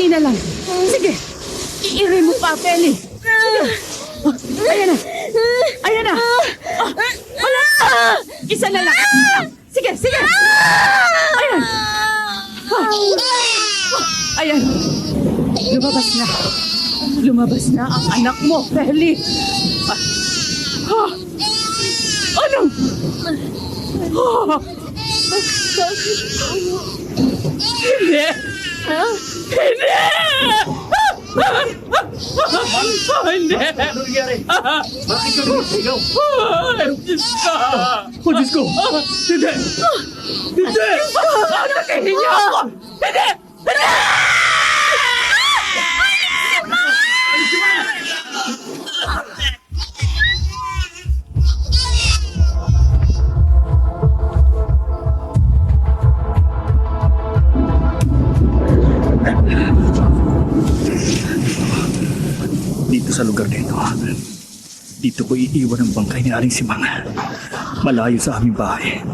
Kunti na lang. Sige. Iirin mo pa, Feli. Sige. Ayan na. Ayan na. Wala. Isa na lang. Sige, sige. Ayan. Ayan. Lumabas na. Lumabas na ang anak mo, Feli. Ano? Hindi! Hindi! Hindi! Ano nangyari? Bakit ka lumisigaw? Diyos ko! Oh, Diyos ko! Hindi! Hindi! Atakihin niyo ako! Hindi! Hindi! Dito sa lugar nito, dito ko iiwan ang bangkay ni Aling Simang. Malayo sa aming bahay.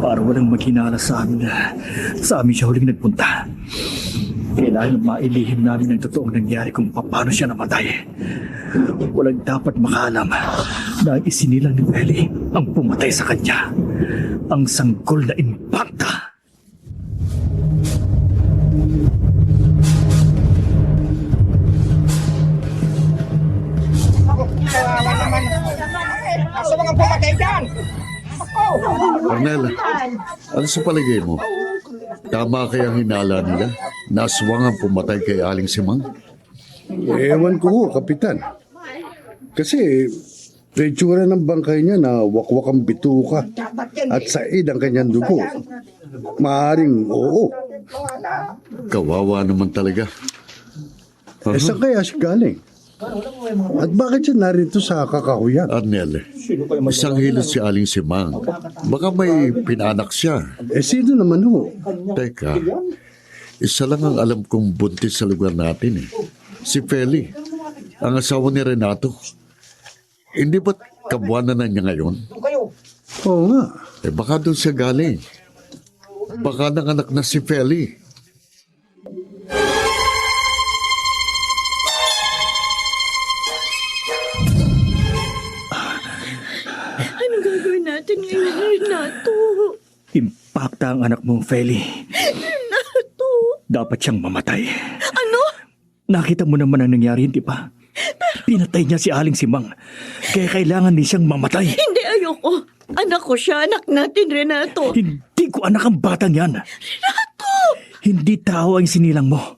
Para walang maghinala sa amin siya huling nagpunta. Kailangan mailihim namin ang totoong nangyari kung paano siya namatay. Walang dapat makaalam na ang isinilang ni Feli ang pumatay sa kanya. Ang sanggol na impanta. Kawawa naman. Asa mga pumatay dyan? Arnel, ano sa palagay mo? Tama kaya ang hinala nila? Naswang ang pumatay kay Aling Simang? Ewan ko ho, Kapitan. Kasi pretsura ng bangkay niya na wakwak ang bituka at said ang kanyang dugo. Maaring oo. Kawawa naman talaga. Saan kaya siya galing? At bakit siya narito sa kakahuyan? Arnel, isang hilot si Aling Simang. Baka may pinanak siya. Sino naman ho? Teka, isa lang ang alam kong buntis sa lugar natin eh. Si Feli, ang asawa ni Renato. Hindi ba't kabuanan na niya ngayon? Oo nga. Baka doon siya galing. Baka nanganak na si Feli. Anong gagawin natin ngayon, Renato? Impakta ang anak mong Feli. Renato! Dapat siyang mamatay. Ano? Nakita mo naman ang nangyari, hindi ba? Pinatay niya si Aling Simang. Kaya kailangan din siyang mamatay. Hindi, ayoko. Anak ko siya, anak natin, Renato. Hindi ko anak ang batang yan. Renato! Hindi tao ang sinilang mo,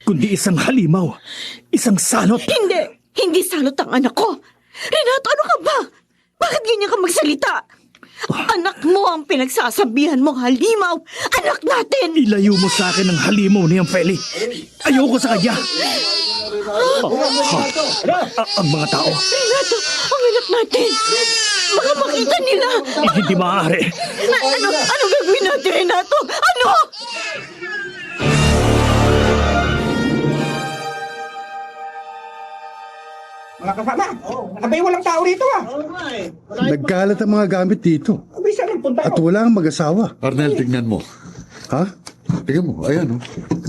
kundi isang halimaw, isang salot. Hindi salot ang anak ko. Renato, ano ka ba? Bakit ganyan ka magsalita? Anak mo ang pinagsasabihan mong halimaw. Anak natin! Ilayo mo sa akin ang halimaw niyang Feli. Ayoko sa kanya. Ang mga tao. Renato, ang anak natin. Baka makita nila. Hindi maaari. Ano gagawin natin, Renato? Ano? Mga kasama, abay walang tao rito ah. Nagkalat ang mga gamit dito. Abay saan ang punta At mo? wala ang mag-asawa. Arnel, tignan mo. Ha? Tignan mo, ayan oh.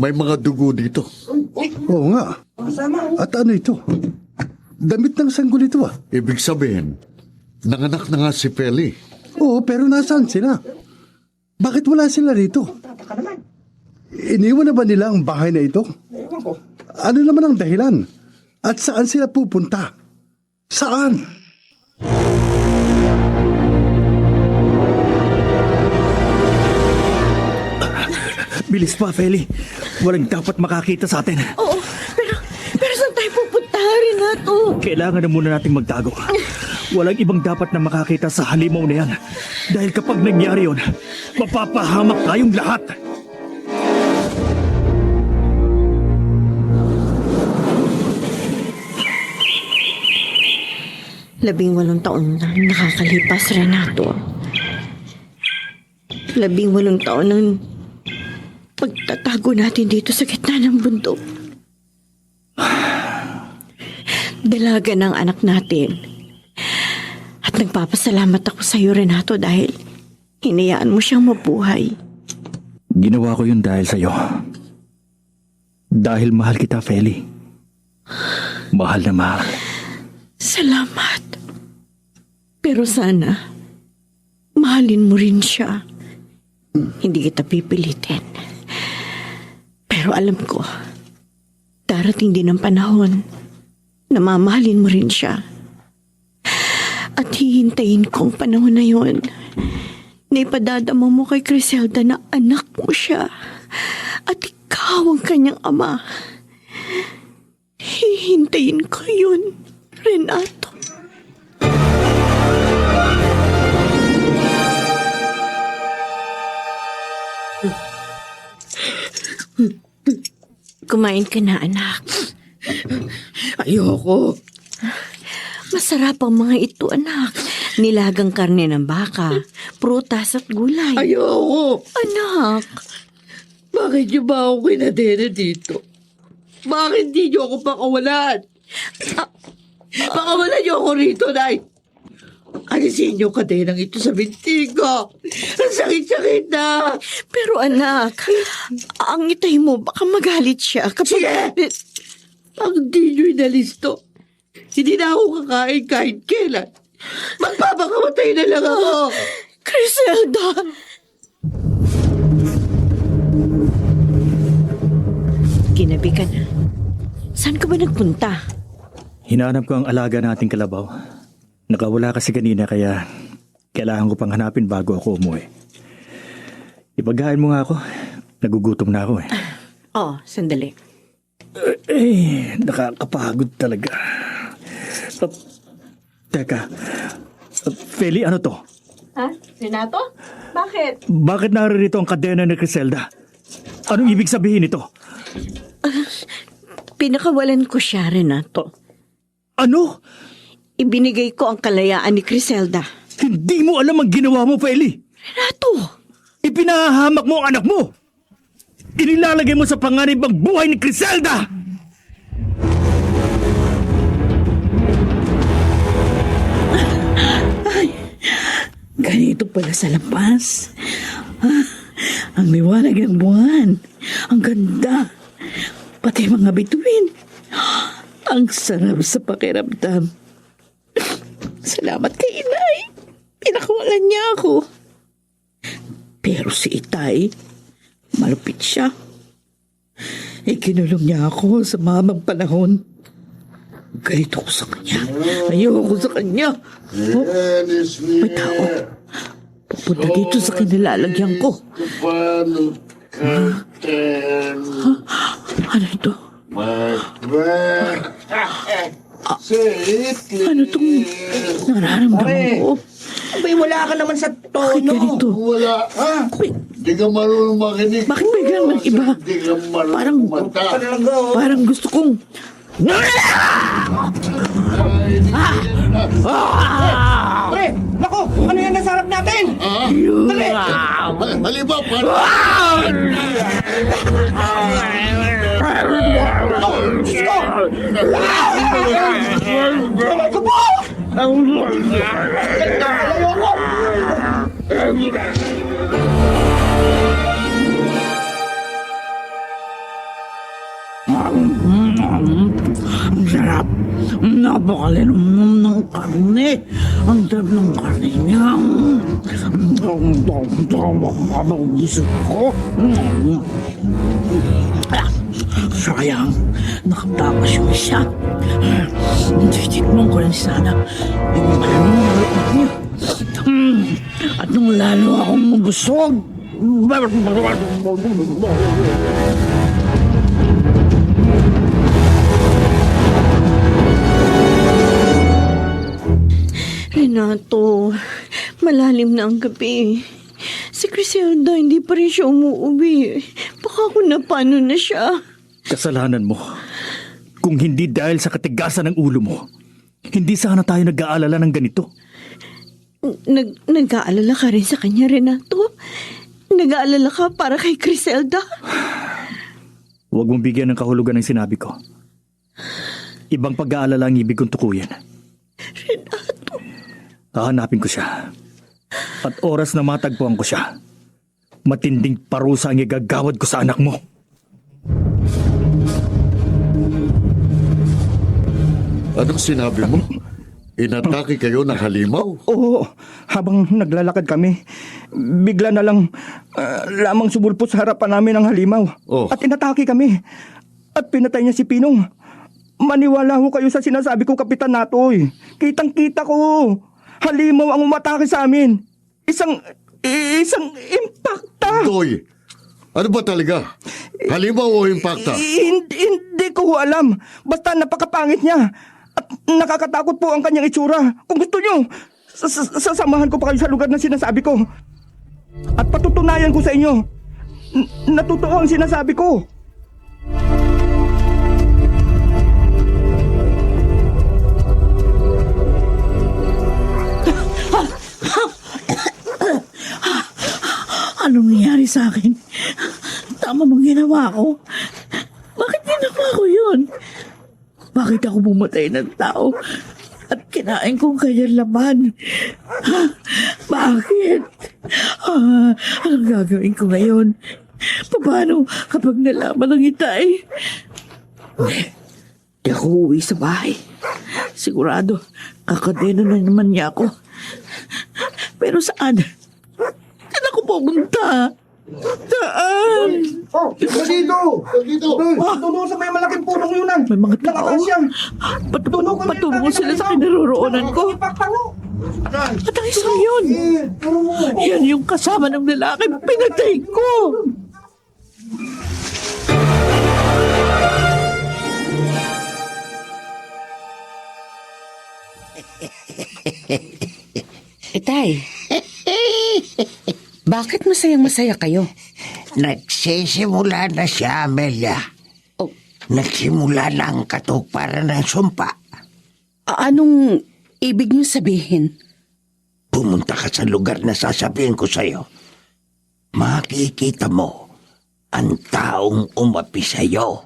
May mga dugo dito. Oo nga. Kasama, At ano ito? Damit ng sanggol ito ah. Ibig sabihin, nanganak na nga si Feli. Oo, pero nasaan sila? Bakit wala sila rito? tataka naman. Iniwan na ba nila ang bahay na ito? Ewan ko. Ano naman ang dahilan? At saan sila pupunta? Saan? Bilis pa, Feli. Walang dapat makakita sa atin. Oo, pero saan tayo pupunta, Renato? Kailangan na muna nating magtago. Walang ibang dapat na makakita sa halimaw na yan. Dahil kapag nangyari yun, mapapahamak tayong lahat. Labing-walong taon na nakakalipas, Renato. 18 taon nang pagtatago natin dito sa gitna ng bundok. Dalaga ng anak natin. At nagpapasalamat ako sa iyo, Renato, dahil hinayaan mo siyang mabuhay. Ginawa ko yun dahil sa'yo. Dahil mahal kita, Feli. Mahal na mahal. Salamat. Pero sana, mahalin mo rin siya. Hindi kita pipilitin. Pero alam ko, darating din ang panahon na mamahalin mo rin siya. At hihintayin ko ang panahon na yun na ipadadama mo kay Criselda na anak mo siya at ikaw ang kanyang ama. Hihintayin ko yun, Renato. Kumain ka na, anak. Ayoko. Masarap ang mga ito, anak. Nilagang karne ng baka, prutas at gulay. Ayoko. Anak, Bakit niyo ba ako kinadena dito? Bakit di niyo ako pakawalan? Pakawalan niyo ako rito, Nay. Alisin niyo kadenang ito sa binti ko. Ang sakit-sakit na. pero anak, ang itay mo, baka magalit siya kapag... Sige! Pag di niyo inalisto, hindi na ako kakain kahit kailan. Magpapakamatay na lang ako. Criselda! Ginabi ka na. Saan ka ba nagpunta? Hinanap ko ang alaga nating kalabaw. Nakawala kasi kanina kaya kailangan ko pang hanapin bago ako umuwi. Ipaghain mo nga ako. Nagugutom na ako eh. Oh, sandali. Nakakapagod talaga. Teka, Feli, ano to? Ha? Renato? Bakit? Bakit naririto ang kadena ni Criselda? Anong ibig sabihin nito? Pinakawalan ko siya, Renato. Ano? Ibinigay ko ang kalayaan ni Criselda. Hindi mo alam ang ginawa mo, Feli. Renato! Ipinahahamak mo ang anak mo. Inilalagay mo sa panganib ang buhay ni Criselda. Ganito pala sa labas. Ang liwanag ng buwan. Ang ganda. Pati mga bituin. Ang sarap sa pakiramdam. Salamat kay Inay. Pinakawalan niya ako. Pero si Itay, malupit siya. Ikinulong niya ako sa mamang panahon. Ganito ko sa kanya. Ayoko sa kanya. Oh, may tao. Pupunta dito sa kinilalagyan ko. Ano ito? Ano itong nararamdaman ko? Abay, wala ka naman sa Bakit tono. ganito? Wala. Di ka marunong makinig. Bakit biglang mag-iba? Di ka marunong Parang, kumanta. parang gusto kong... Pre, naku, ano yan nasa harap natin? Dali! Halima, paano? Ang sarap. Napakalinom ng karne. Ang sarap ng karne niya. Ang gusto ko. Sayang. Nakatakas yung isa. Titikman ko rin sana. Yung malamang niya. At nung lalo akong mabusog. Renato, malalim na ang gabi. Si Criselda, hindi pa rin siya umuwi. Baka kung napano na siya. Kasalanan mo. Kung hindi dahil sa katigasan ng ulo mo, hindi sana tayo nag-aalala ng ganito. Nag-aalala ka rin sa kanya, Renato? Nag-aalala ka para kay Criselda? Huwag mong bigyan ng kahulugan ng sinabi ko. Ibang pag-aalala ang ibig kong tukuyin. Renato. Hahanapin ko siya. At oras na matagpuan ko siya, matinding parusa ang igagawad ko sa anak mo. Anong sinabi mo? Inatake kayo ng halimaw? Oo, habang naglalakad kami, bigla na lang lamang sumulpot sa harapan namin ang halimaw. Oh. At inatake kami. At pinatay niya si Pinong. Maniwala ho kayo sa sinasabi ko, Kapitan Natoy. Kitang-kita ko. Halimaw ang umatake sa amin. Isang impacta. Toy, ano ba talaga? Halimaw o impacta? Hindi ko ho alam. Basta napakapangit niya. At nakakatakot po ang kanyang itsura. Kung gusto niyo, sasamahan ko pa kayo sa lugar na sinasabi ko. At patutunayan ko sa inyo na totoo ang sinasabi ko. Anong nangyari sa akin? Tama bang ginawa ko? Bakit ginawa ko yun? Bakit ako bumatay ng tao at kinain kong kanyang laman? Bakit? Anong gagawin ko ngayon? Paano kapag nalaman ng itay? Di ako uuwi sa bahay. Sigurado, kakadena na naman niya ako. Pero saan? Saan ako pumunta? Saan? Dito! Tuno sa may malaking punong yun. May mga tao. Nakakasya. Patungo sila sa kinaroroonan ko. At ang isang yun. Yan yung kasama ng lalaki pinatay ko. Itay, bakit masayang-masaya kayo? Nagsisimula na siya, Amelia. Oh, Nagsimula na ang katuparan ng sumpa. anong ibig niyo sabihin? Pumunta ka sa lugar na sasabihin ko sa'yo. Makikita mo ang taong umapi sa'yo.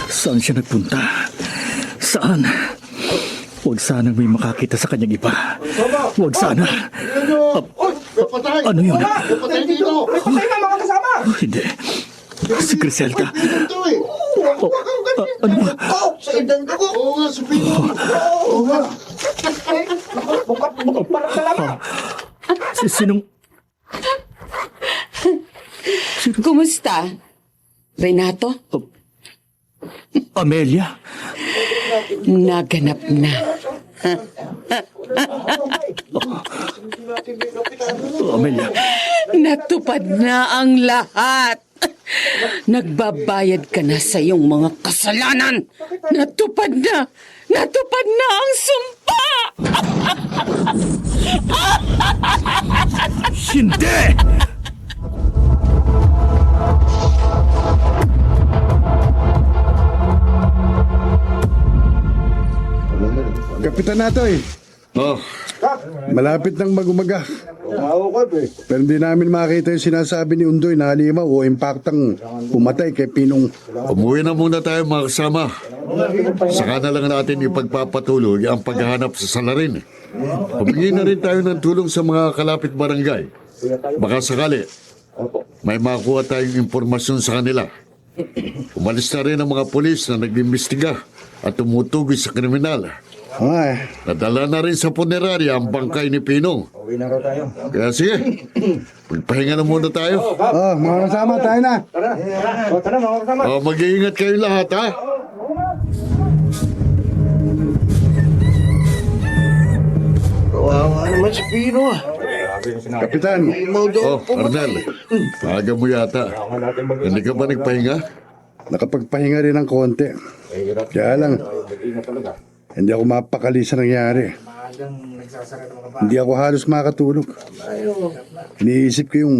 Saan siya nagpunta? Saan? Huwag sanang may makakita sa kanyang iba. Huwag sana. Ano yun? May patay na mga kasama! Hindi. Si Griselda. Ano ba? Sa edang dugo! Oo nga, sa pino! Oo nga! Parang salamat! Sinong... Kumusta? Renato? Amelia? Naganap na. Amelia? Natupad na ang lahat. Nagbabayad ka na sa iyong mga kasalanan. Natupad na! Natupad na ang sumpa! Hindi! Kapitan Natoy, Oh, malapit nang mag-umaga. Pero hindi namin makita yung sinasabi ni Undoy na halimaw o impaktang pumatay kay Pinong. umuwi na muna tayo mga kasama. Saka na lang natin ipagpapatuloy ang paghahanap sa salarin. Humingi na rin tayo ng tulong sa mga kalapit barangay. Baka sakali, may makuha tayong impormasyon sa kanila. Umalis na rin ang mga polis na nag-imbestiga at tumutugoy sa kriminal. Ay, Nadala na rin sa punerarya ang bangkay ni Pinong. Kaya sige, magpahinga na muna tayo. mga kasama, tayo na. Mag-iingat kayo lahat, ha? Kawawa naman si Pino ah. Kapitan, Arnel, aga mo yata. Hindi ka ba nagpahinga? nakapagpahinga rin ng konti. Kaya lang, hindi ako mapakali sa nangyari. Hindi ako halos makatulog. Iniisip ko yung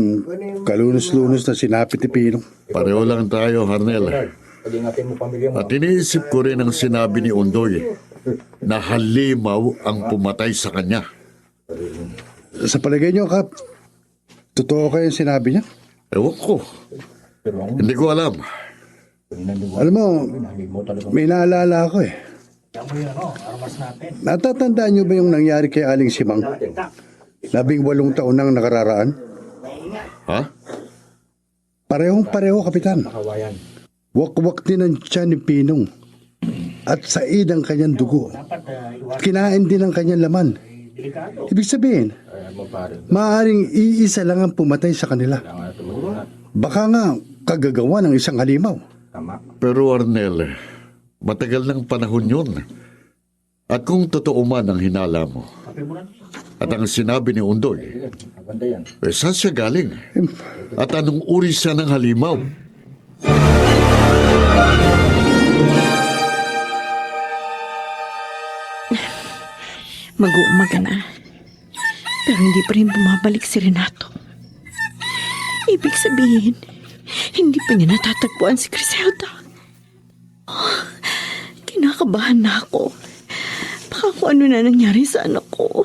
kalunos-lunos na sinapit ni Pinong. Pareho lang tayo, Arnel. At iniisip ko rin ang sinabi ni Undoy na halimaw ang pumatay sa kanya. Sa palagay niyo, Kap, totoo kayo yung sinabi niya? Ewan ko. Hindi ko alam. Alam mo, may naalala ako eh. Natatandaan niyo ba yung nangyari kay Aling Simang? 18 taon nang nakararaan? Ha? Parehong-pareho, Kapitan. Wakwak din ang tiyan ni Pinong. At said ang kanyang dugo. Kinain din ang kanyang laman. Ibig sabihin, maaaring iisa lang ang pumatay sa kanila. Baka nga kagagawa ng isang halimaw. Pero Arnel, matagal ng panahon yun. At kung totoo man ang hinala mo, at ang sinabi ni Undoy, saan siya galing? At anong uri siya ng halimaw? Mag-uumaga na. Pero hindi pa rin bumabalik si Renato. Ibig sabihin, hindi pa niya natatagpuan si Griselda. Kinakabahan na ako. Baka kung ano na nangyari sa anak ko.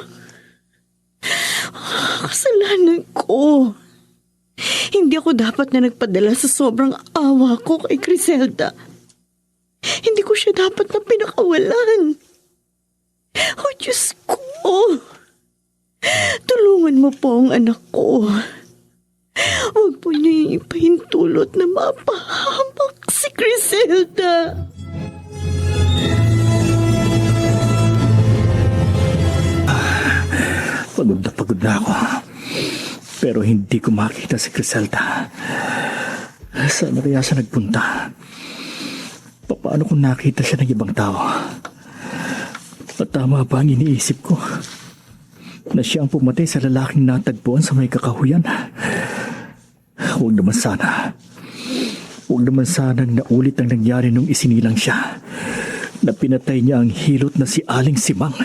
Kasalanan ko. Hindi ako dapat na nagpadala sa sobrang awa ko kay Griselda. Hindi ko siya dapat na pinakawalan. Oh, Diyos ko. Tulungan mo po ang anak ko. Huwag po niyo ipahintulot na mapahamak si Griselda. Pagod na ako. Pero hindi ko makita si Griselda. Saan na kaya siya nagpunta? Paano kung nakita siya ng ibang tao? At tama ba ang iniisip ko? Na siya ang pumatay sa lalaking natagpuan sa may kakahuyan? Huwag naman sana. Huwag naman sanang naulit ang nangyari nung isinilang siya. Na pinatay niya ang hilot na si Aling Simang.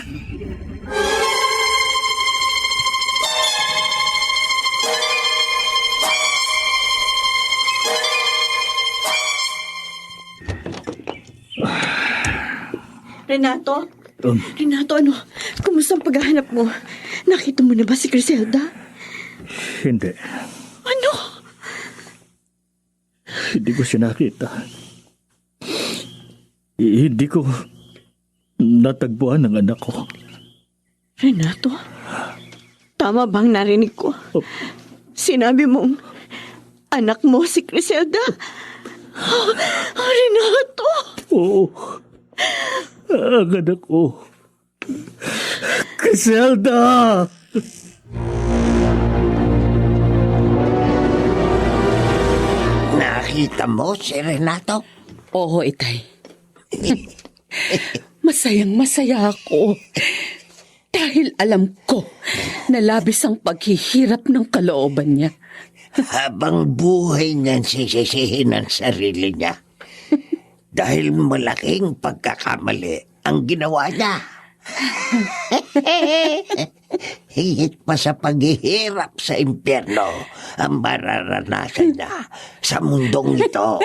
Renato? Renato, ano? Kumusta ang paghahanap mo? Nakita mo na ba si Griselda? Hindi. Ano? Hindi ko siya nakita. Hindi ko natagpuan ang anak ko. Renato? Tama bang narinig ko? Sinabi mong anak mo si Griselda? Renato! Oo. Ang anak ko. Griselda! Nakita mo si Renato? Oo, Itay. Masayang-masaya ako. Dahil alam ko na labis ang paghihirap ng kalooban niya. Habang buhay niyan sisisihin ang sarili niya. Dahil malaking pagkakamali ang ginawa niya. Higit pa sa paghihirap sa impyerno ang mararanasan niya sa mundong ito.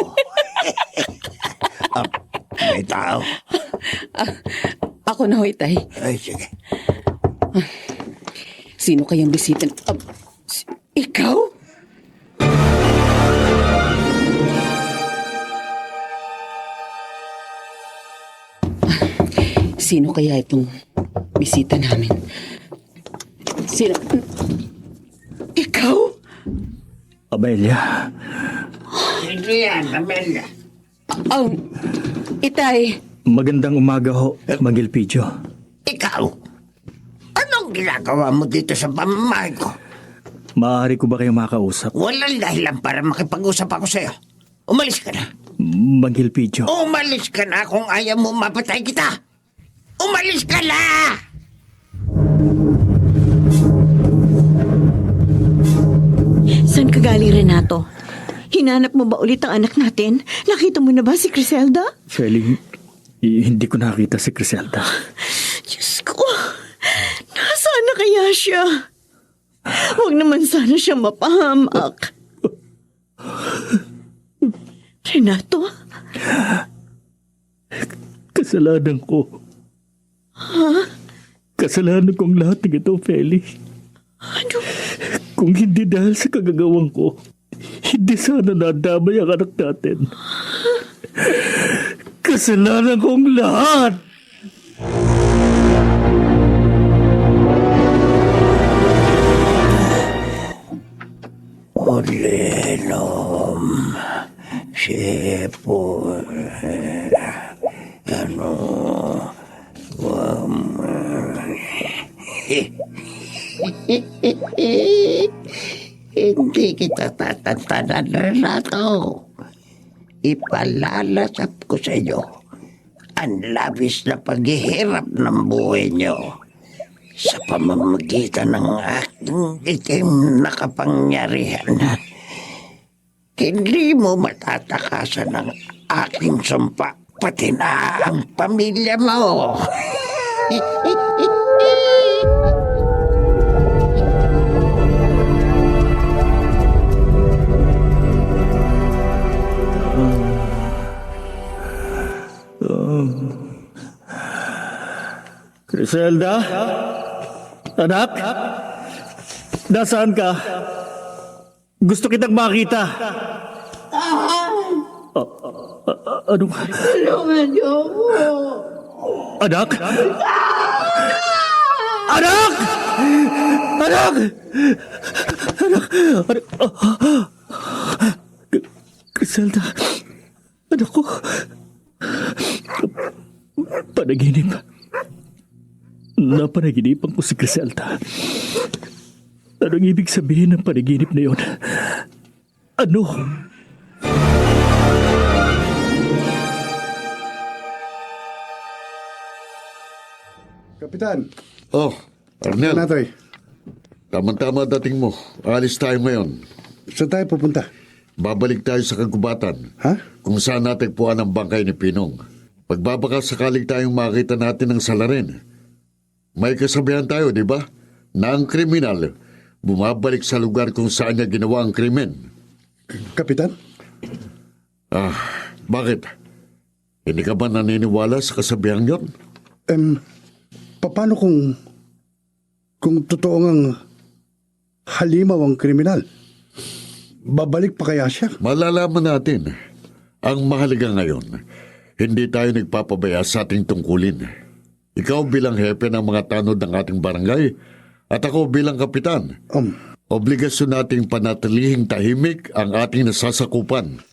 May tao. Ako na ho, Itay. Ay, sige. Sino kayang bisita? Ikaw? Sino kaya itong bisita namin? Sino? Ikaw? Amelia. Sino yan, Amelia? Itay. Magandang umaga ho, Mangilpidio. Ikaw? Anong ginagawa mo dito sa pamamahay ko? Maaari ko ba kayo makausap? Walang dahilan para makipag-usap ako sa'yo. Umalis ka na. Mangilpidio. Umalis ka na kung ayaw mo mapatay kita. Umalis ka na! Saan ka galing, Renato? Hinanap mo ba ulit ang anak natin? Nakita mo na ba si Griselda? Shelly, hindi ko nakita si Griselda. Diyos ko, nasaan na kaya siya? Huwag naman sana siya mapahamak. Renato? Kasalanan ko. Kasalanan kong lahat ng ito, Feli. Ano? Kung hindi dahil sa kagagawang ko, hindi sana nadamay ang anak natin. Kasalanan kong lahat! Olenom. Sipol. Hindi kita tatantanan, Renato. Ipalalasap ko sa iyo ang labis na paghihirap ng buhay niyo sa pamamagitan ng aking itim na kapangyarihan. Hindi mo matatakasan ng aking sumpa, pati na ang pamilya mo. Griselda? Anak? Nasaan ka? Gusto kitang makita. Ano? Tulungan niyo ako. Anak? Anak! Anak! Anak! Griselda, anak ko. Panaginip. Napanaginipan ko si Griselda. Anong ibig sabihin ng panaginip na yun? Ano? Kapitan, Oh, Arnel, Natoy, tama-tama dating mo. Alis tayo ngayon. saan tayo pupunta? Babalik tayo sa kagubatan. Ha? Kung saan natagpuan ang bangkay ni Pinong. Pagbabaka sakaling tayong makita natin ng salarin. May kasabihan tayo, di ba? Na ang kriminal bumabalik sa lugar kung saan niya ginawa ang krimen. Kapitan? Bakit? Hindi ka ba naniniwala sa kasabihang yon? Paano kung totoo ngang halimaw ang kriminal? Babalik pa kaya siya? Malalaman natin. Ang mahalaga ngayon, hindi tayo nagpapabaya sa ating tungkulin. Ikaw bilang hepe ng mga tanod ng ating barangay at ako bilang kapitan. Obligasyon nating panatilihing tahimik ang ating nasasakupan.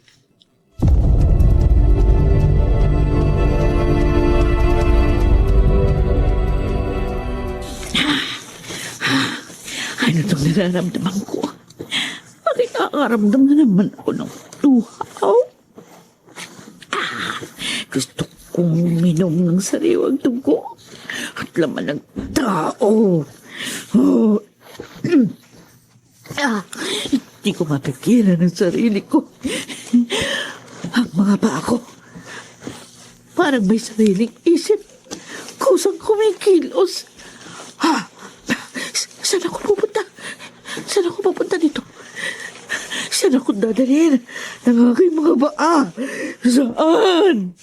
Ano itong nararamdaman ko? Bakit nakakaramdam na naman ako ng luhaw? Gusto kong uminom ng sariwang dugo at laman ng tao. Hindi ko mapigilan ang sarili ko. Ang mga paa ko, parang may sariling isip. Kusang kumikilos. Saan ako pupunta? Saan ako pupunta dito? Saan ako dadalhin ng aking mga paa? Saan?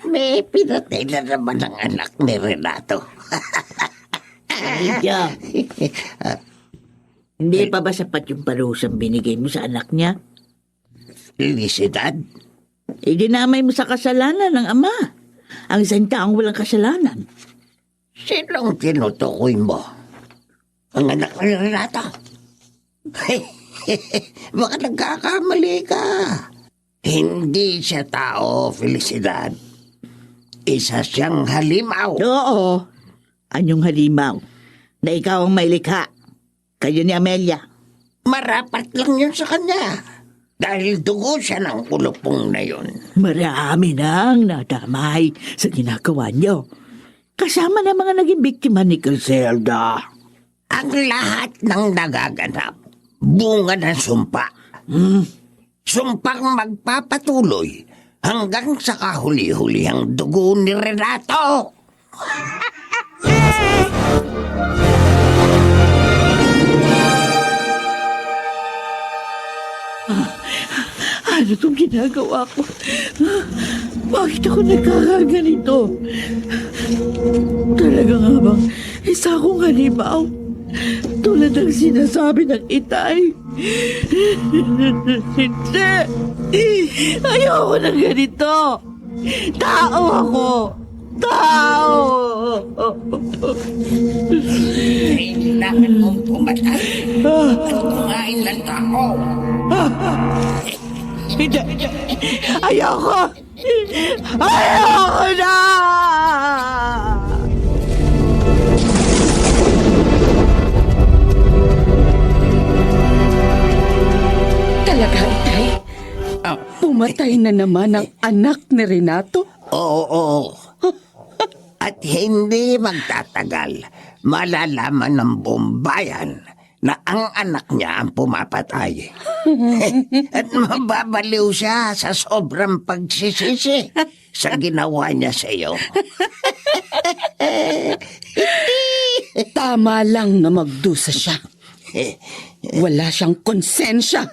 May pinatay na naman ang anak ni Renato. Lydia, hindi pa ba sapat yung parusang binigay mo sa anak niya? Felicidad? Idinamay mo sa kasalanan ng ama. Ang isang taong walang kasalanan. Sinong tinutukoy mo? Ang anak ni Renato? Baka nagkakamali ka. Hindi siya tao, Felicidad. Isa siyang halimaw. Oo, anyong halimaw na ikaw ang may likha. Kayo ni Amelia. Marapat lang yun sa kanya. Dahil dugo siya ng kulupong na yun. Marami nang nadamay sa ginagawa niyo. Kasama na mga naging biktima ni Griselda. Ang lahat ng nagaganap, bunga ng sumpa. Sumpang magpapatuloy hanggang sa kahuli-huli ang dugo ni Renato. Ano itong ginagawa ko? Bakit ako nagkakaganito? Talaga nga bang isa akong halimaw? Tulad ng sinasabi ng itay. Hindi. Ayoko ng ganito. Tao ako! Tao! Kailangan mong pumatay at kumain ng tao. Hindi! Ayoko! Ayoko na! Talaga, Itay? Pumatay na naman ang anak ni Renato? Oo. At hindi magtatagal, malalaman ng buong bayan na ang anak niya ang pumapatay. At mababaliw siya sa sobrang pagsisisi sa ginawa niya sa iyo. Tama lang na magdusa siya. Wala siyang konsensya.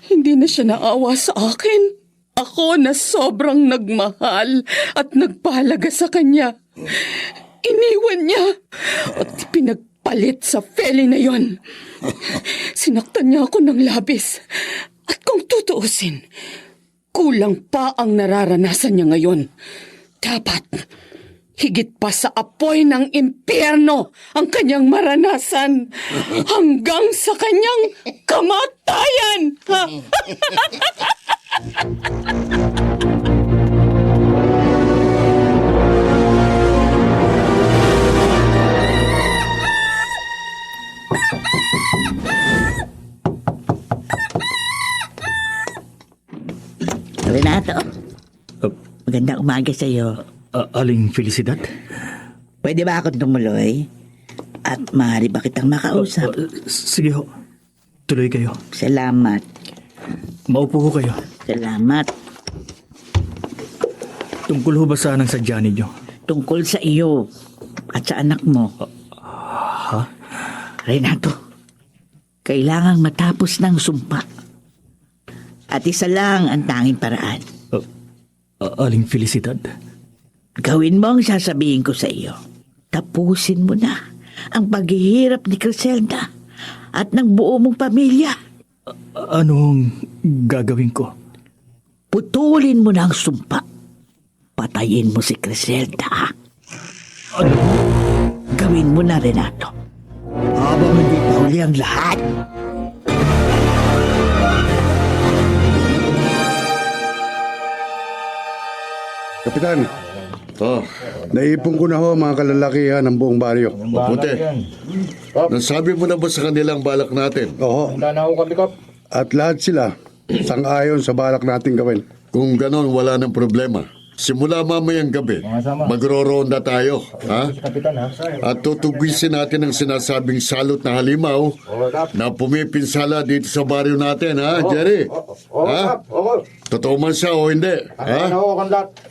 Hindi na siya naawa sa akin. Ako na sobrang nagmahal at nagpahalaga sa kanya. Iniwan niya at pinagpalit sa feli na yon. Sinaktan niya ako ng labis. At kung tutuusin, kulang pa ang nararanasan niya ngayon. Dapat higit pa sa apoy ng impyerno ang kanyang maranasan hanggang sa kanyang kamatayan. Renato, magandang umaga sa'yo. Aling Felicidad? Pwede ba ako tumuloy? At maaari ba kitang makausap? Sige ho. Tuloy kayo. Salamat. Maupo ho kayo. Salamat. Tungkol ho ba saan ang sadya ninyo? Tungkol sa iyo at sa anak mo. Ha? Renato, kailangang matapos ng sumpa. At isa lang ang tanging paraan. Aling Felicidad? Gawin mo ang sasabihin ko sa iyo. Tapusin mo na ang paghihirap ni Criselda at ng buo mong pamilya. Anong gagawin ko? Putulin mo na ang sumpa. Patayin mo si Criselda. Gawin mo na, Renato. Habang hindi pa huli ang lahat. Kapitan, Oh, naipon ko na ho mga kalalakihan ng buong baryo. mabuti. Nasabi mo na ba sa kanilang balak natin? Oo. At lahat sila sang-ayon sa balak nating gawin. Kung ganon, wala nang problema. Simula mamayang gabi, magro-ronda tayo. Ha? At tutugwisin natin ang sinasabing salot na halimaw na pumipinsala dito sa baryo natin, ha, Jerry? Ha? Totoo man siya o hindi? Ha?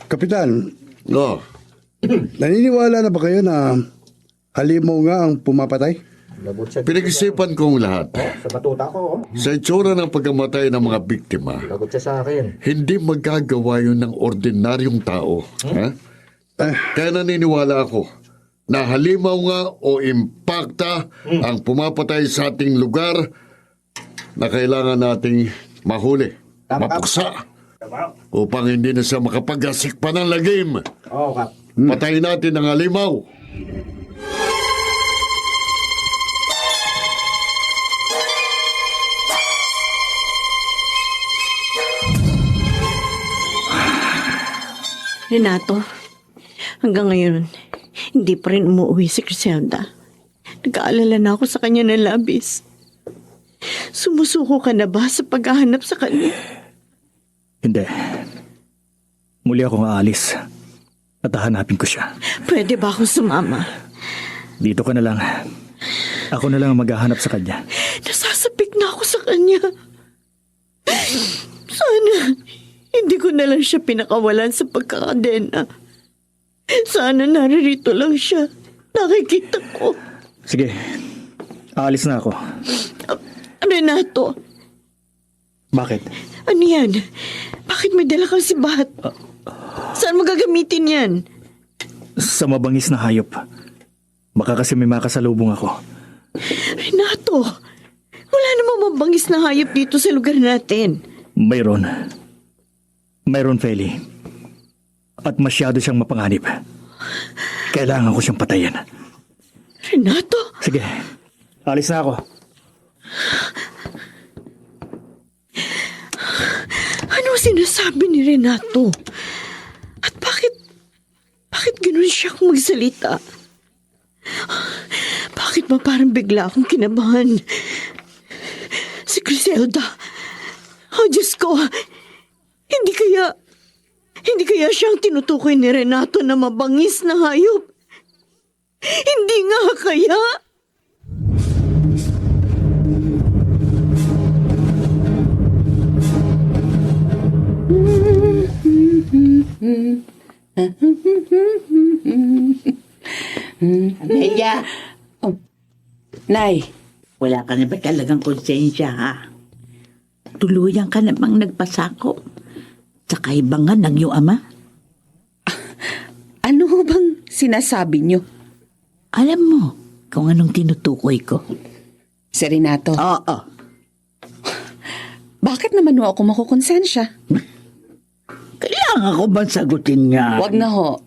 Kapitan, No. naniniwala na ba kayo na halimaw nga ang pumapatay? Pinag-isipan kong lahat. Sa itsura ng pagkamatay ng mga biktima, hindi magagawa yun ng ordinaryong tao. Ha? Kaya naniniwala ako na halimaw nga o impakta ang pumapatay sa ating lugar na kailangan nating mahuli, mapuksa, upang hindi na siya makapag-asik pa ng lagim. Patayin natin ang halimaw. Renato, hanggang ngayon, hindi pa rin umuwi si Criselda. Nag-aalala na ako sa kanya ng labis. Sumusuko ka na ba sa paghahanap sa kanya? Hindi. Muli akong aalis. At hahanapin ko siya. Pwede ba akong sumama? Dito ka na lang. Ako na lang ang maghahanap sa kanya. Nasasapik na ako sa kanya. Sana, hindi ko na lang siya pinakawalan sa pagkakadena. Sana naririto lang siya. Nakikita ko. Sige. Aalis na ako. Renato, Bakit? ano yan? Bakit may dala kang sibat? Saan mo gagamitin yan? Sa mabangis na hayop. Baka kasi may makasalubong ako. Renato, wala namang mabangis na hayop dito sa lugar natin. Mayroon. Mayroon, Feli. At masyado siyang mapanganib. Kailangan ko siyang patayin. Renato? Sige, alis na ako. Ano sinasabi ni Renato? At bakit ganun siya kung magsalita? Bakit ba parang bigla akong kinabahan? Si Criselda. Oh, Diyos ko. Hindi kaya siyang tinutukoy ni Renato na mabangis na hayop? Hindi nga kaya? Amelia, Nay, wala ka na ba talagang konsensya, ha? Tuluyan ka namang nagpasako sa kaibangan ng iyong ama. ano ho bang sinasabi niyo? Alam mo kung anong tinutukoy ko. Si Renato, Oo. bakit naman ho ako makukonsensya? Kailangan ko bang sagutin nga? Wag na ho.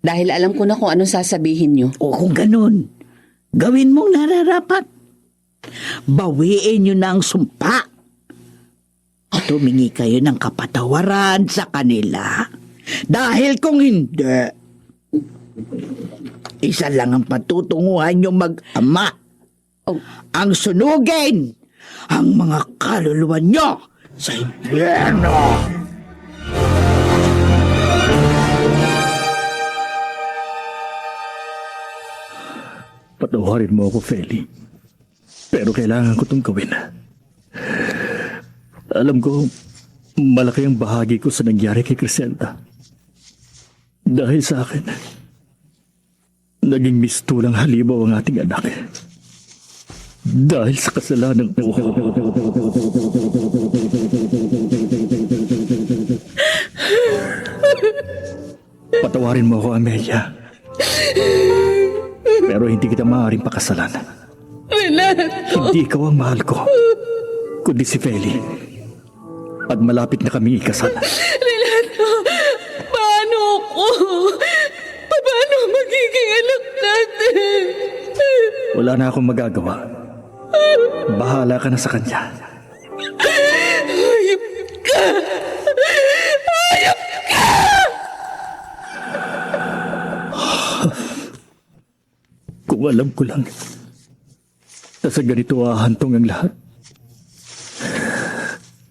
Dahil alam ko na kung anong sasabihin niyo. O kung ganun, gawin mong nararapat. Bawiin nyo na ang sumpa. At humingi kayo ng kapatawaran sa kanila. Dahil kung hindi, isa lang ang patutunguhan nyo mag-ama. Oh. Ang sunugin ang mga kaluluwa nyo sa impyerno. Patawarin mo ako, Feli. Pero kailangan ko itong gawin. Alam ko, malaki ang bahagi ko sa nangyari kay Criselda. Dahil sa akin, naging mistulang halimaw ang ating anak. Dahil sa kasalanan ko. Patawarin mo ako, Amelia. Pero hindi kita maaaring pakasalan. Renato! Hindi ikaw ang mahal ko, kundi si Feli. At malapit na kaming ikasal. Renato! Paano ako? Paano magiging anak natin? Wala na akong magagawa. Bahala ka na sa kanya. Hayop ka! Hayop ka! Kung alam ko lang na sa ganito ahantong ang lahat.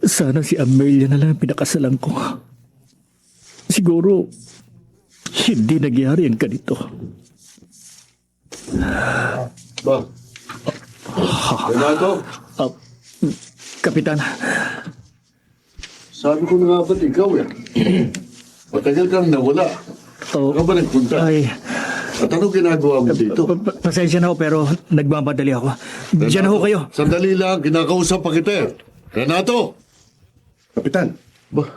Sana si Amelia na lang ang pinakasalan ko. Siguro, hindi nagyari ang ganito. Ba? Renato, Kapitan, sabi ko na nga ba't ikaw eh? Matagal kang nawala. oh, Saan ka ba nagpunta? ay, At anong ginagawa mo dito? pasensya na ho pero nagmamadali ako. Diyan na ho kayo. Sandali lang, kinakausap pa kita eh. Renato! Kapitan, Ba?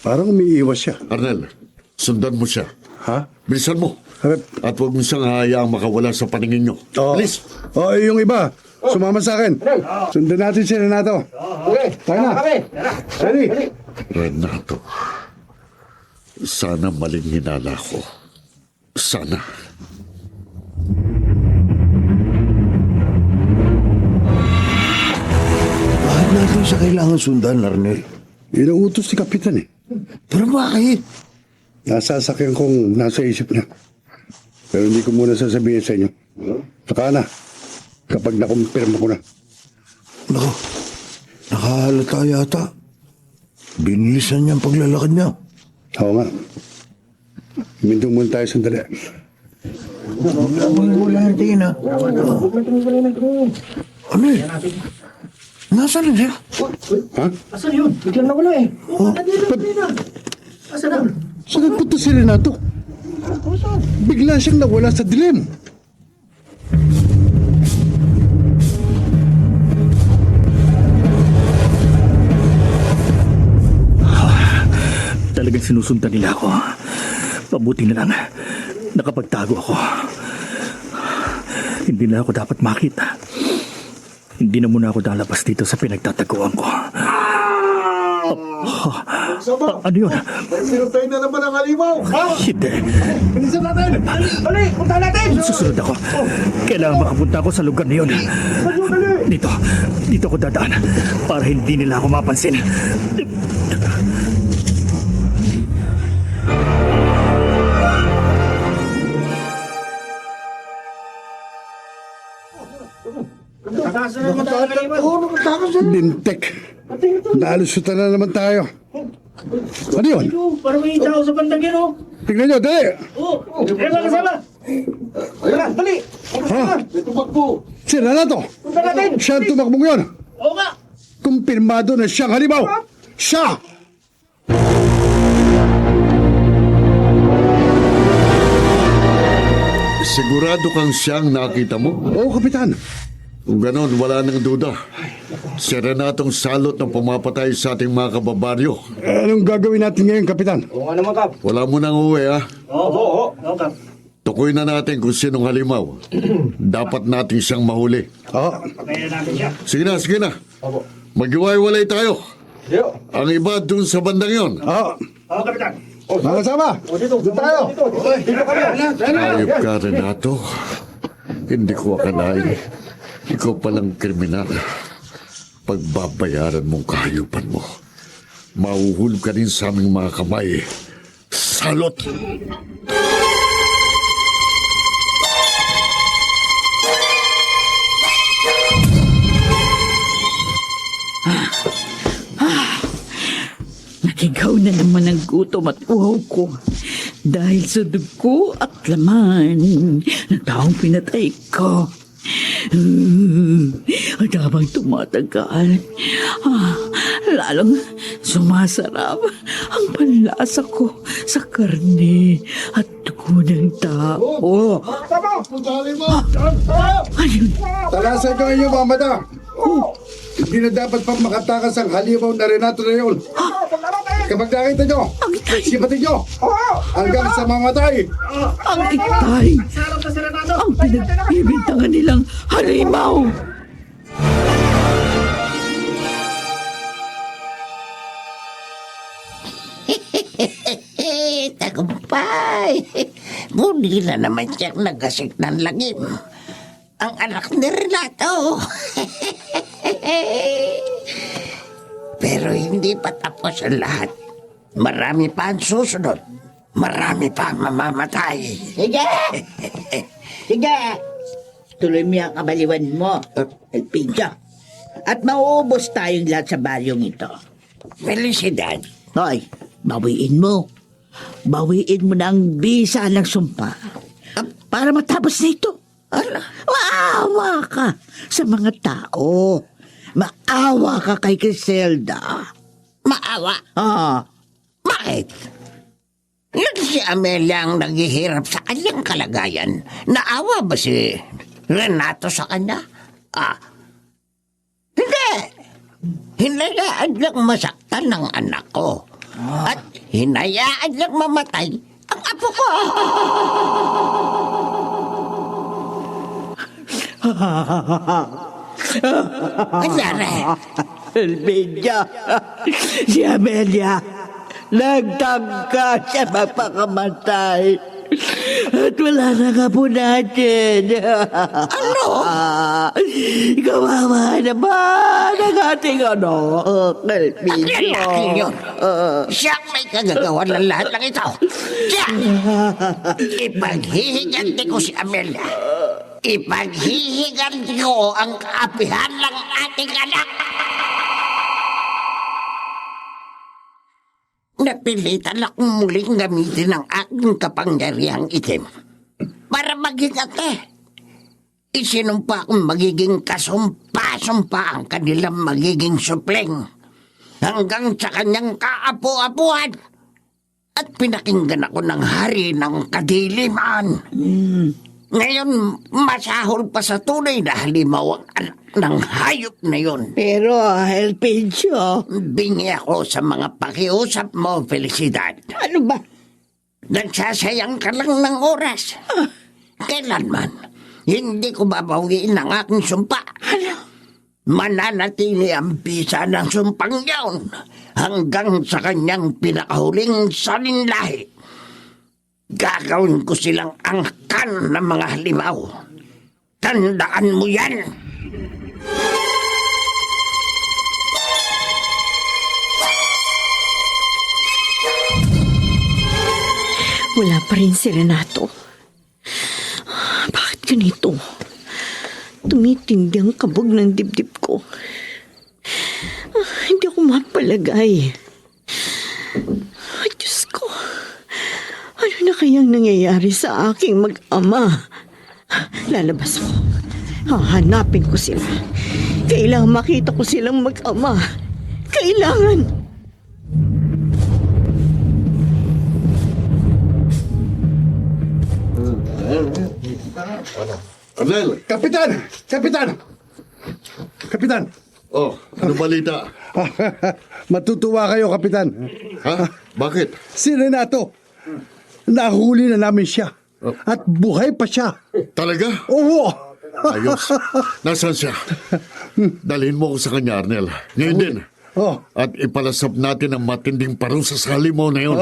parang umiiwas siya. Arnel, sundan mo siya. Ha? Bilisan mo. Harap. At huwag mo siyang hayaang makawala sa paningin nyo. Oo. Alis! Oo, yung iba. Sumama sa akin. Sundan natin si Renato. Okay. Tayo na. Ready? Renato, sana maling hinala ko. Sana. Bakit natin siya kailangan sundan, Arnel? Inautos si Kapitan eh. Pero bakit? Nasasakyan kong nasa isip niya. Pero hindi ko muna sasabihin sa inyo. Saka na. Kapag nakumpirma ko na. Naku, nakahalata yata. Binilisan niya ang paglalakad niya. Oo nga. Minto muna tayo sandali. Wala natin na. Ano eh? Nasaan na siya? Ha? Asan yun? Biglang nawala eh. Saan nagpunta si Renato? Bigla siyang nawala sa dilim. Talagang sinusundan nila ako. Mabuti na lang. Nakapagtago ako. Hindi na ako dapat makita. Hindi na muna ako lalabas dito sa pinagtataguan ko. Ano yun? Sinutay na naman ang halimaw! Hindi. Bilisan natin! Dali! Punta natin! Susunod ako. Kailangan makapunta ako sa lugar na yun. Dito ako dadaan para hindi nila ako mapansin. Lintek. Nalusutan na naman tayo. Ano yun? Parang may tao sa bandang yun, oh! Tignan nyo, dali! Kasama! Tara, dali! Ha? Sira na to! Punta natin! Siya ang tumakbong yun! Oo nga! Kumpirmado na siyang halimaw! Siya! Sigurado kang siyang nakita mo? Oo, Kapitan. Kung ganon, wala nang duda. Si Renatong salot na pumapatay sa ating mga kababaryo. Anong gagawin natin ngayon, Kapitan? Wala mo nang uwi, ha? Oo, Kap. Tukoy na natin kung sinong halimaw. Dapat natin siyang mahuli. Oo. Sige na. Maghiwalay tayo. Ang iba dun sa bandang yon. Oo. Oo, Kapitan. Mga kasama! Doon tayo! Dito kami! Ayop ka, Renato. Hindi ko akalain. Ikaw palang kriminal. Pagbabayaran mong kahayupan mo. Mahuhulog ka din sa aming mga kamay. Salot! Nakigaw na naman ang gutom at uhaw ko dahil sa dugo at laman ng taong pinatay ko. At habang tumatagal, lalong sumasarap ang panlasa ko sa karne at dugo ng tao. Ayun, Talasan ko inyo, mamada! Hindi na dapat pang makatakas ang halimaw na Renato na yun. Kapag nakita nyo, sipatin nyo hanggang sa mamatay. ang itay, ang pinagbibintangan nilang halimaw. Tagumpay! Muli na naman siyang nagasik ng lagim. Ang anak ni Renato. Pero hindi pa tapos ang lahat. Marami pa ang susunod. Marami pa ang mamamatay. Sige! Sige! Tuloy mo yung kabaliwan mo, Elpidio. At mauubos tayong lahat sa baryong ito. Felicidad. Hoy, bawiin mo. Bawiin mo na ang bisa ng sumpa. Para matapos na ito. Maawa ka sa mga tao. Maawa ka kay Griselda. Maawa. Bakit? Yung si Amelia ang naghihirap sa kanyang kalagayan. Naawa ba si Renato sa kanya? Hindi. Hinayaan lang masaktan ng anak ko. At hinayaan lang mamatay ang apo ko. Anyari? Elpidio, si Amelia, nagtangka siya magpakamatay. At wala na nga po natin. Ano? Kawawa naman ang ating Elpidio. Ang lalaki yun. Siya ang may kagagawa ng lahat ng ito. Siya! Ipaghihiganti ko si Amelia. Ipaghihiganti ko ang kaapihan ng ating anak. Napilitan akong muling gamitin ang aking kapangyarihang itim para maging ate. Isinumpa akong magiging kasumpa-sumpa ang kanilang magiging supling hanggang sa kanyang kaapu-apuan at pinakinggan ako ng hari ng kadiliman. Ngayon, masahol pa sa tunay na halimaw ang anak ng hayop na yun. Pero, Elpidio, Bingi ako sa mga pakiusap mo, Felicidad. ano ba? Nagsasayang ka lang ng oras. Kailanman, hindi ko babawiin ang aking sumpa. Mananatili ang bisa ng sumpang yaon hanggang sa kanyang pinakahuling saninlahi. Gagawin ko silang angkan ng mga halimaw. Tandaan mo yan! Wala pa rin si Renato. Bakit ganito? Tumitindi ang kabog ng dibdib ko. Hindi ako mapalagay. Diyos ko, ano na kayang nangyayari sa aking mag-ama? Lalabas ako. Hahanapin ko sila. Kailangan makita ko silang mag-ama. Kailangan! Arnel! Kapitan! Kapitan! Kapitan! Oh, ano balita? Matutuwa kayo, Kapitan. Ha? Bakit? Si Renato, nahuli na namin siya. At buhay pa siya. Talaga? Oo! Ayos. Nasaan siya? Dalhin mo ko sa kanya, Arnel. Ngayon din. Oh. At ipalasap natin ang matinding parusa sa halimaw na yun.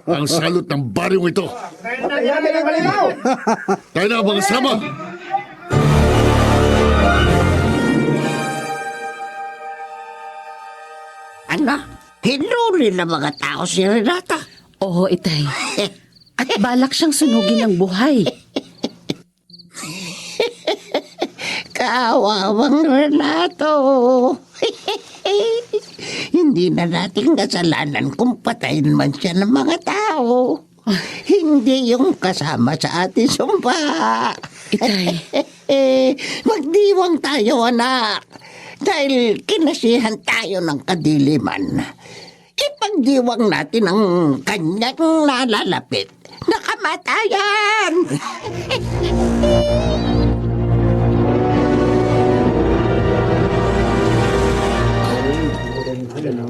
Ang salot ng baryong ito. Tayo na, mga sama! Ano? Hinuli na mga tao si Renata. Oo, Itay. At balak siyang sunugin ng buhay. Kawawang Renato. Hindi na nating kasalanan kung patayin man siya ng mga tao. Hindi yung kasama sa ating sumpa. Itay. Magdiwang tayo, anak. Dahil kinasihan tayo ng kadiliman. Ipagdiwang natin ang kanyang nalalapit na kamatayan.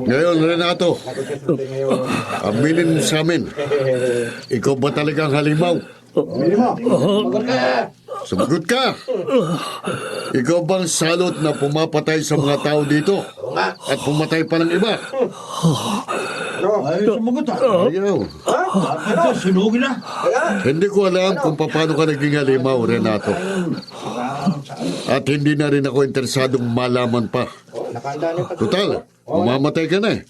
Ngayon, Renato, aminin mo sa amin. Ikaw ba talagang halimaw? Sumagot ka! Ikaw bang salot na pumapatay sa mga tao dito? At pumatay pa ng iba? Ayaw. Hindi ko alam kung paano ka naging halimaw, Renato. At hindi na rin ako interesadong malaman pa. Total, mamamatay ka na eh.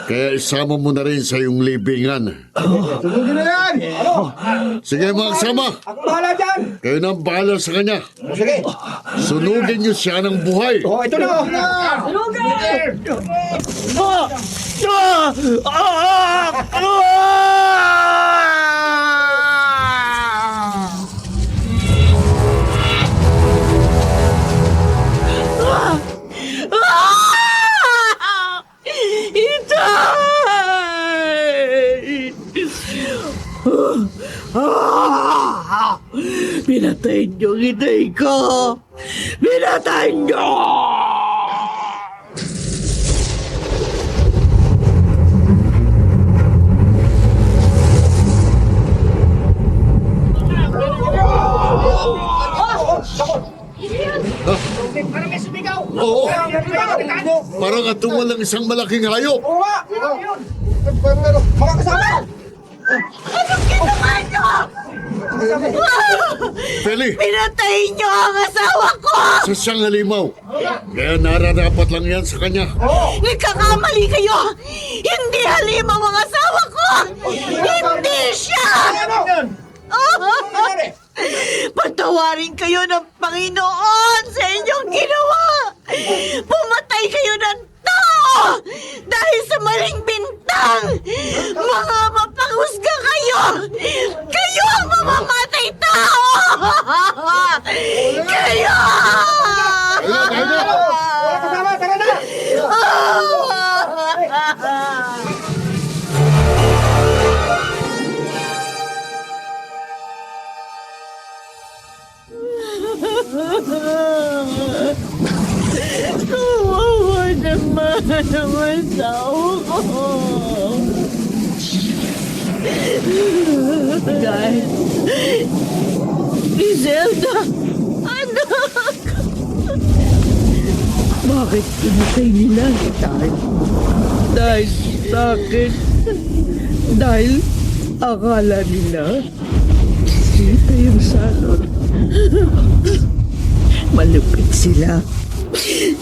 Kaya isama mo na rin sa iyong libingan. Sunugin na yan! Sige mga kasama, Ako bahala dyan! kayo na ang bahala sa kanya. Sige! Sunugin niyo siya ng buhay. Oh, ito na! Pinatay niyo ang inay ko! Pinatay niyo! Oo, parang atungan ng isang malaking hayop. Oo nga! Mga kasama! Feli, Pinatay niyo ang asawa ko! sa siyang halimaw. Kaya nararapat lang yan sa kanya. Nagkakamali kayo! Hindi halimaw ang asawa ko! Hindi siya! Patawarin kayo ng Panginoon sa inyong ginawa! Pumatay kayo ng tao! Dahil sa maling bintang! Mga mapanghusga kayo! Kayo ang mamamatay tao! Kayo! Mga kasama, tara na! Kawawa naman ang asawa ko! Dahil, Iselda! Anak! Bakit pinatay nila si Tal? dahil sa akin. Dahil akala nila sita yung salot. Malupit sila.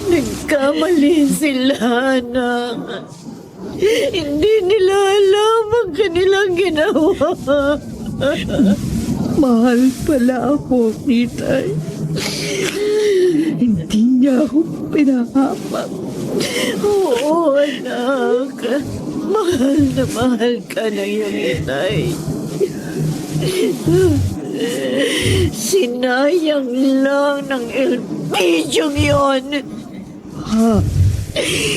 Nagkamali sila, anak. Hindi nila alam ang kanilang ginawa. Mahal pala ako, titay. Hindi niya ako pinahamak. Oo, anak. Mahal ka na yung inay. Sinayang lang ng Elpidyong yon.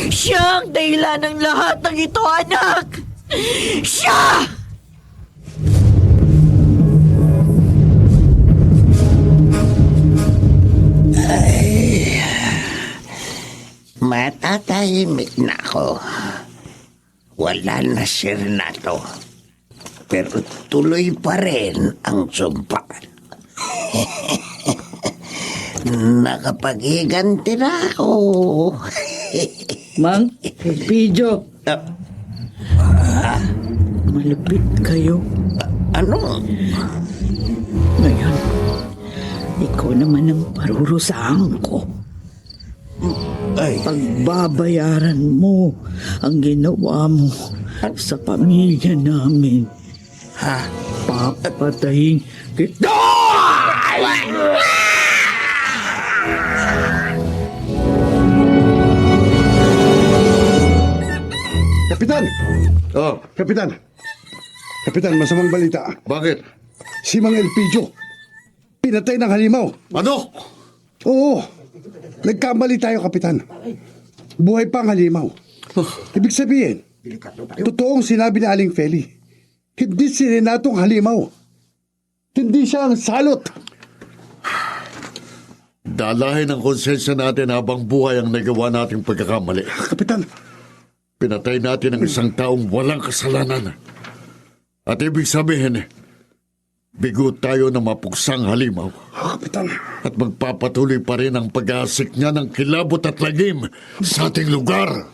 Siya ang dahilan ng lahat ng ito, anak! Siya! Matatahimik na ako. Wala na si Renato. Pero tuloy pa rin ang sumpa. Nakapaghiganti na ako. Mang, Elpidio, malupit kayo. Ano? Ngayon, ikaw naman ang parurusahan ko. Ay, Pagbabayaran mo ang ginawa mo sa pamilya namin. ha? Papatayin kita! Kapitan! Oh, Kapitan! Kapitan, masamang balita. bakit? Si Mang Elpidio, pinatay ng halimaw. Ano? Oo, nagkamali tayo, Kapitan. Buhay pa ang halimaw. Ibig sabihin, totoong sinabi ni Aling Feli, hindi si Renato ang halimaw. Hindi siya ang salot. Dalahin ang konsensya natin habang buhay ang nagawa nating pagkakamali. Kapitan, Pinatay natin ang isang taong walang kasalanan. At ibig sabihin, bigo tayo na mapuksang halimaw. Kapitan, At magpapatuloy pa rin ang pag-aasik niya ng kilabot at lagim sa ating lugar.